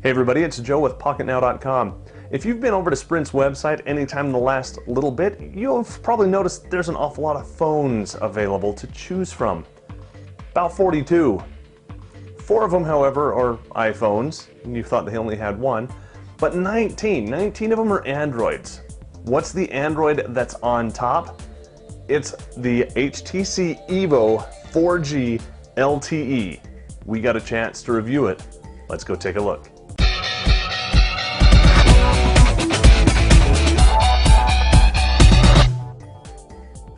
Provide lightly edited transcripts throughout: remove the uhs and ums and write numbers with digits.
Hey everybody, it's Joe with PocketNow.com. If you've been over to Sprint's website anytime in the last little bit, you've probably noticed there's an awful lot of phones available to choose from. About 42. 4 of them, however, are iPhones, and you thought they only had one, but 19 of them are Androids. What's the Android that's on top? It's the HTC Evo 4G LTE. We got a chance to review it. Let's go take a look.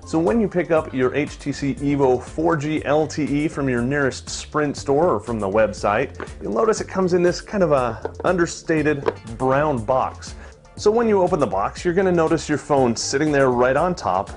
So when you pick up your HTC Evo 4G LTE from your nearest Sprint store or from the website, you'll notice it comes in this kind of a understated brown box. So when you open the box, you're going to notice your phone sitting there right on top.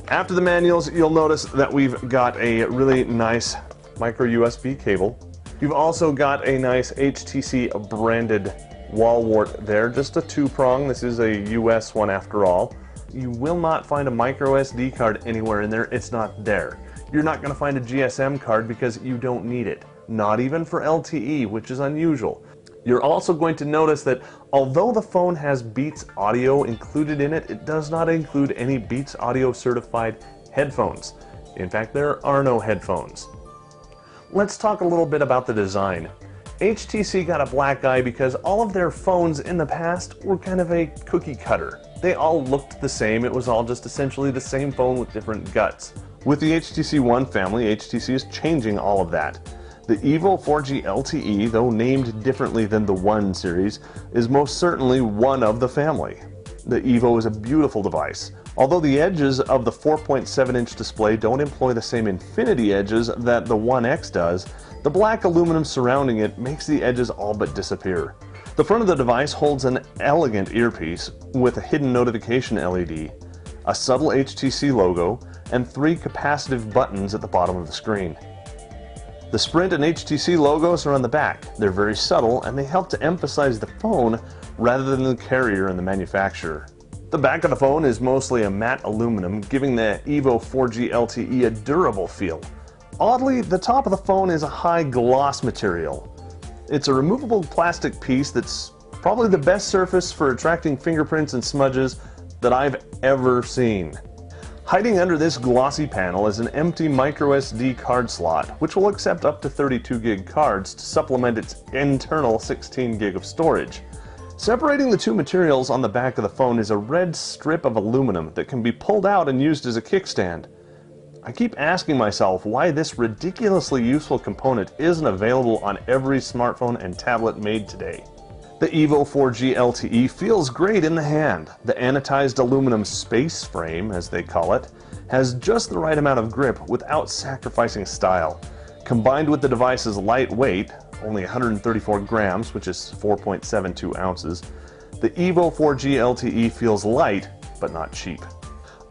After the manuals, you'll notice that we've got a really nice micro USB cable. You've also got a nice HTC branded wall wart there, just a 2-prong. This is a US one after all. You will not find a micro SD card anywhere in there. It's not there. You're not going to find a GSM card because you don't need it. Not even for LTE, which is unusual. You're also going to notice that although the phone has Beats Audio included in it, it does not include any Beats Audio certified headphones. In fact, there are no headphones. Let's talk a little bit about the design. HTC got a black eye because all of their phones in the past were kind of a cookie cutter. They all looked the same. It was all just essentially the same phone with different guts. With the HTC One family, HTC is changing all of that. The Evo 4G LTE, though named differently than the One series, is most certainly one of the family. The Evo is a beautiful device. Although the edges of the 4.7-inch display don't employ the same infinity edges that the One X does, the black aluminum surrounding it makes the edges all but disappear. The front of the device holds an elegant earpiece with a hidden notification LED, a subtle HTC logo, and 3 capacitive buttons at the bottom of the screen. The Sprint and HTC logos are on the back. They're very subtle and they help to emphasize the phone rather than the carrier and the manufacturer. The back of the phone is mostly a matte aluminum, giving the Evo 4G LTE a durable feel. Oddly, the top of the phone is a high gloss material. It's a removable plastic piece that's probably the best surface for attracting fingerprints and smudges that I've ever seen. Hiding under this glossy panel is an empty micro SD card slot, which will accept up to 32 gig cards to supplement its internal 16 gig of storage. Separating the two materials on the back of the phone is a red strip of aluminum that can be pulled out and used as a kickstand. I keep asking myself why this ridiculously useful component isn't available on every smartphone and tablet made today. The Evo 4G LTE feels great in the hand. The anodized aluminum space frame, as they call it, has just the right amount of grip without sacrificing style. Combined with the device's light weight, only 134 grams, which is 4.72 ounces, the Evo 4G LTE feels light, but not cheap.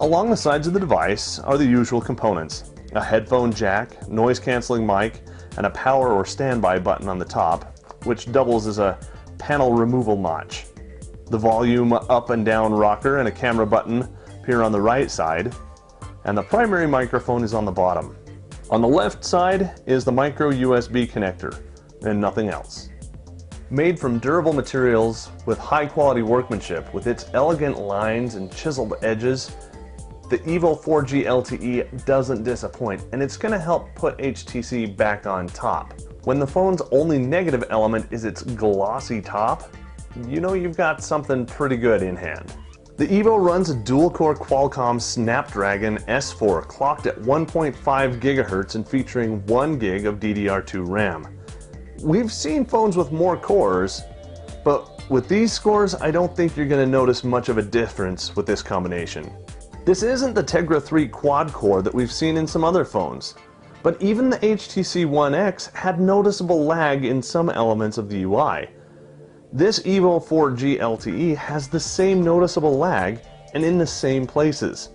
Along the sides of the device are the usual components: a headphone jack, noise-canceling mic, and a power or standby button on the top, which doubles as a panel removal notch. The volume up and down rocker and a camera button appear on the right side, and the primary microphone is on the bottom. On the left side is the micro USB connector, and nothing else. Made from durable materials with high-quality workmanship, with its elegant lines and chiseled edges, the Evo 4G LTE doesn't disappoint, and it's going to help put HTC back on top. When the phone's only negative element is its glossy top, you know you've got something pretty good in hand. The Evo runs a dual-core Qualcomm Snapdragon S4 clocked at 1.5 GHz and featuring 1 gig of DDR2 RAM. We've seen phones with more cores, but with these scores, I don't think you're going to notice much of a difference with this combination. This isn't the Tegra 3 quad-core that we've seen in some other phones, but even the HTC One X had noticeable lag in some elements of the UI. This Evo 4G LTE has the same noticeable lag and in the same places.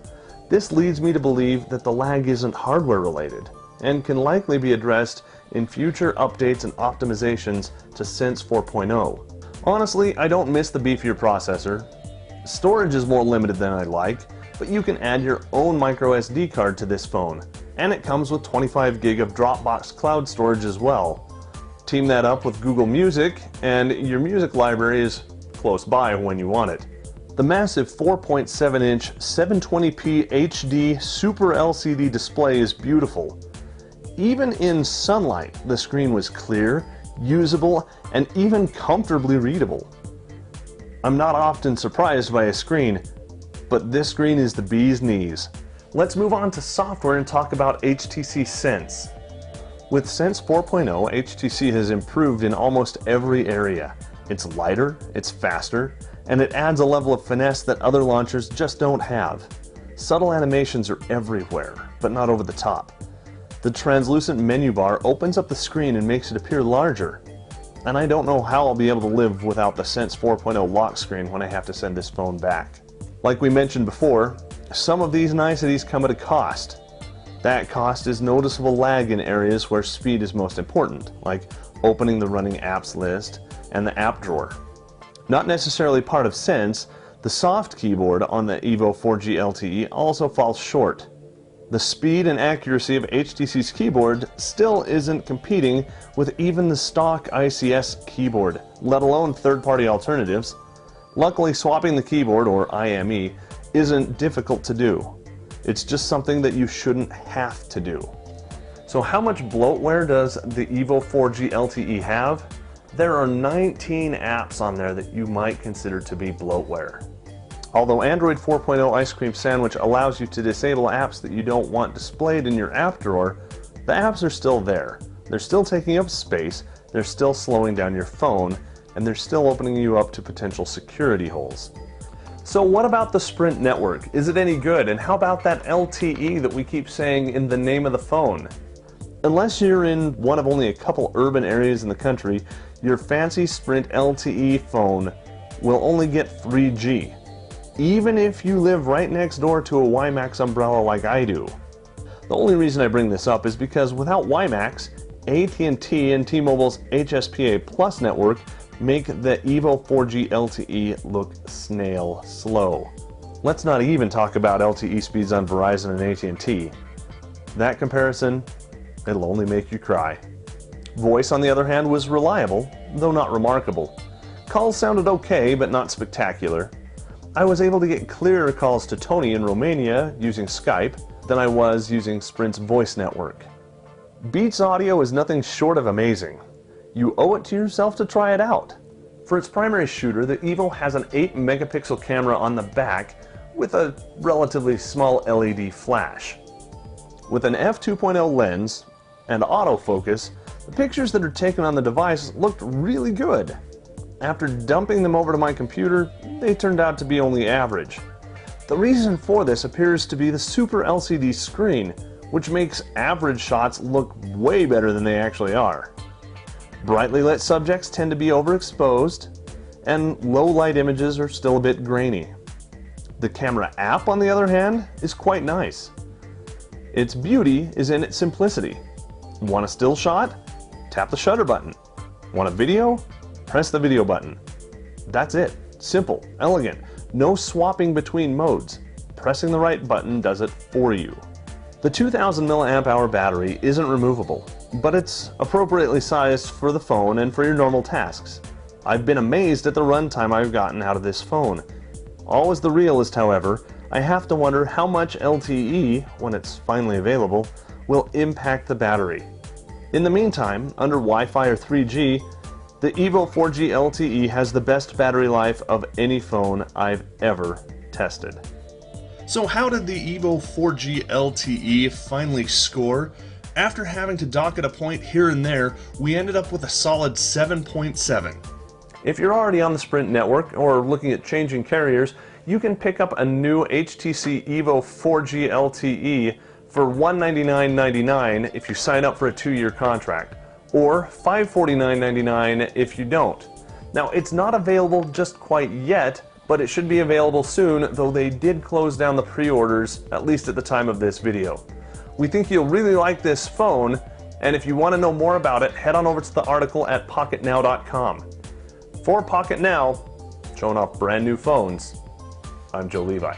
This leads me to believe that the lag isn't hardware related and can likely be addressed in future updates and optimizations to Sense 4.0. Honestly, I don't miss the beefier processor. Storage is more limited than I like, but you can add your own micro SD card to this phone, and it comes with 25 gig of Dropbox cloud storage as well. Team that up with Google Music, and your music library is close by when you want it. The massive 4.7-inch 720p HD Super LCD display is beautiful. Even in sunlight, the screen was clear, usable, and even comfortably readable. I'm not often surprised by a screen, but this screen is the bee's knees. Let's move on to software and talk about HTC Sense. With Sense 4.0, HTC has improved in almost every area. It's lighter, it's faster, and it adds a level of finesse that other launchers just don't have. Subtle animations are everywhere, but not over the top. The translucent menu bar opens up the screen and makes it appear larger. And I don't know how I'll be able to live without the Sense 4.0 lock screen when I have to send this phone back. Like we mentioned before, some of these niceties come at a cost. That cost is noticeable lag in areas where speed is most important, like opening the running apps list and the app drawer. Not necessarily part of Sense, the soft keyboard on the Evo 4G LTE also falls short. The speed and accuracy of HTC's keyboard still isn't competing with even the stock ICS keyboard, let alone third-party alternatives. Luckily, swapping the keyboard, or IME, isn't difficult to do. It's just something that you shouldn't have to do. So how much bloatware does the Evo 4G LTE have? There are 19 apps on there that you might consider to be bloatware. Although Android 4.0 Ice Cream Sandwich allows you to disable apps that you don't want displayed in your app drawer, the apps are still there. They're still taking up space, they're still slowing down your phone, and they're still opening you up to potential security holes. So what about the Sprint network? Is it any good? And how about that LTE that we keep saying in the name of the phone? Unless you're in one of only a couple urban areas in the country, your fancy Sprint LTE phone will only get 3G. Even if you live right next door to a WiMAX umbrella like I do. The only reason I bring this up is because without WiMAX, AT&T and T-Mobile's HSPA Plus network make the Evo 4G LTE look snail slow. Let's not even talk about LTE speeds on Verizon and AT&T. That comparison, it'll only make you cry. Voice, on the other hand, was reliable, though not remarkable. Calls sounded okay, but not spectacular. I was able to get clearer calls to Tony in Romania using Skype than I was using Sprint's voice network. Beats audio is nothing short of amazing. You owe it to yourself to try it out. For its primary shooter, the Evo has an 8-megapixel camera on the back with a relatively small LED flash. With an f2.0 lens and autofocus, the pictures that are taken on the device looked really good. After dumping them over to my computer, they turned out to be only average. The reason for this appears to be the Super LCD screen, which makes average shots look way better than they actually are. Brightly lit subjects tend to be overexposed, and low light images are still a bit grainy. The camera app, on the other hand, is quite nice. Its beauty is in its simplicity. Want a still shot? Tap the shutter button. Want a video? Press the video button. That's it. Simple, elegant, no swapping between modes. Pressing the right button does it for you. The 2000 mAh battery isn't removable, but it's appropriately sized for the phone and for your normal tasks. I've been amazed at the runtime I've gotten out of this phone. Always the realist, however, I have to wonder how much LTE, when it's finally available, will impact the battery. In the meantime, under Wi-Fi or 3G, the Evo 4G LTE has the best battery life of any phone I've ever tested. So how did the Evo 4G LTE finally score? After having to dock at a point here and there, we ended up with a solid 7.7. If you're already on the Sprint network or looking at changing carriers, you can pick up a new HTC Evo 4G LTE for $199.99 if you sign up for a 2-year contract, or $549.99 if you don't. Now, it's not available just quite yet, but it should be available soon, though they did close down the pre-orders, at least at the time of this video. We think you'll really like this phone, and if you want to know more about it, head on over to the article at PocketNow.com. For Pocket Now, showing off brand new phones, I'm Joe Levi.